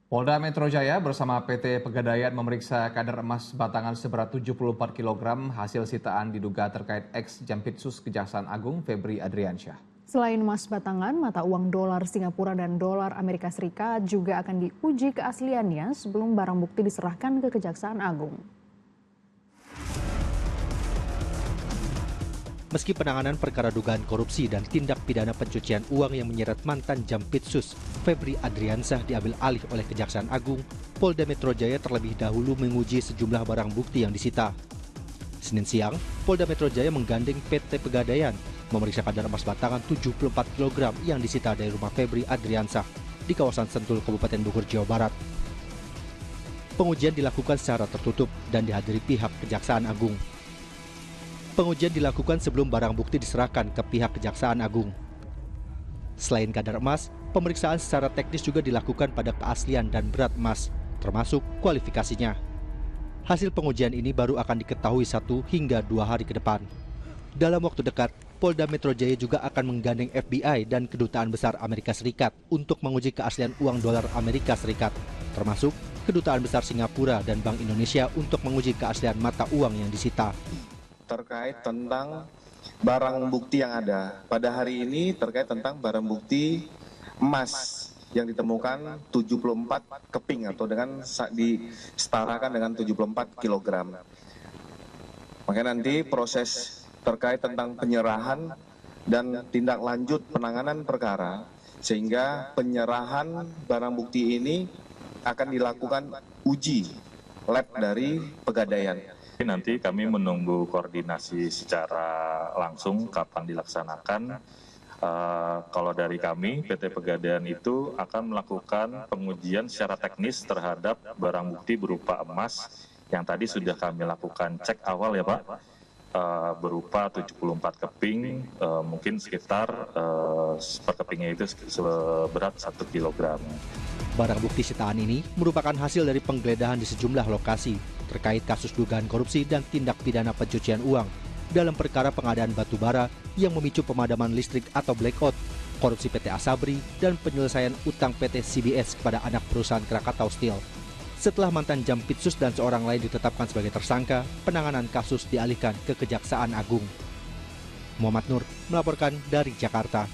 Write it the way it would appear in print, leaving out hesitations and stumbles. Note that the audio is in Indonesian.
Polda Metro Jaya bersama PT Pegadaian memeriksa kadar emas batangan seberat 74 kg hasil sitaan diduga terkait ex-Jampitsus Kejaksaan Agung Febri Adriansyah. Selain emas batangan, mata uang dolar Singapura dan dolar Amerika Serikat juga akan diuji keasliannya sebelum barang bukti diserahkan ke Kejaksaan Agung. Meski penanganan perkara dugaan korupsi dan tindak pidana pencucian uang yang menyeret mantan Jampitsus Febri Adriansyah diambil alih oleh Kejaksaan Agung, Polda Metro Jaya terlebih dahulu menguji sejumlah barang bukti yang disita. Senin siang, Polda Metro Jaya menggandeng PT Pegadaian memeriksa kadar emas batangan 74 kg yang disita dari rumah Febri Adriansyah di kawasan Sentul, Kabupaten Bogor, Jawa Barat. Pengujian dilakukan secara tertutup dan dihadiri pihak Kejaksaan Agung. Pengujian dilakukan sebelum barang bukti diserahkan ke pihak Kejaksaan Agung. Selain kadar emas, pemeriksaan secara teknis juga dilakukan pada keaslian dan berat emas, termasuk kualifikasinya. Hasil pengujian ini baru akan diketahui 1 hingga 2 hari ke depan. Dalam waktu dekat, Polda Metro Jaya juga akan menggandeng FBI dan Kedutaan Besar Amerika Serikat untuk menguji keaslian uang dolar Amerika Serikat, termasuk Kedutaan Besar Singapura dan Bank Indonesia untuk menguji keaslian mata uang yang disita. Terkait tentang barang bukti yang ada. Pada hari ini terkait tentang barang bukti emas yang ditemukan 74 keping atau dengan disetarakan dengan 74 kg. Makanya nanti proses terkait tentang penyerahan dan tindak lanjut penanganan perkara sehingga penyerahan barang bukti ini akan dilakukan uji lab dari Pegadaian. Nanti kami menunggu koordinasi secara langsung kapan dilaksanakan. Kalau dari kami, PT Pegadaian itu akan melakukan pengujian secara teknis terhadap barang bukti berupa emas yang tadi sudah kami lakukan cek awal ya Pak, berupa 74 keping, mungkin sekitar per kepingnya itu seberat 1 kg. Barang bukti sitaan ini merupakan hasil dari penggeledahan di sejumlah lokasi terkait kasus dugaan korupsi dan tindak pidana pencucian uang dalam perkara pengadaan batu bara yang memicu pemadaman listrik atau blackout, korupsi PT Asabri, dan penyelesaian utang PT CBS kepada anak perusahaan Krakatau Steel. Setelah mantan Jampitsus dan seorang lain ditetapkan sebagai tersangka, penanganan kasus dialihkan ke Kejaksaan Agung. Muhammad Nur melaporkan dari Jakarta.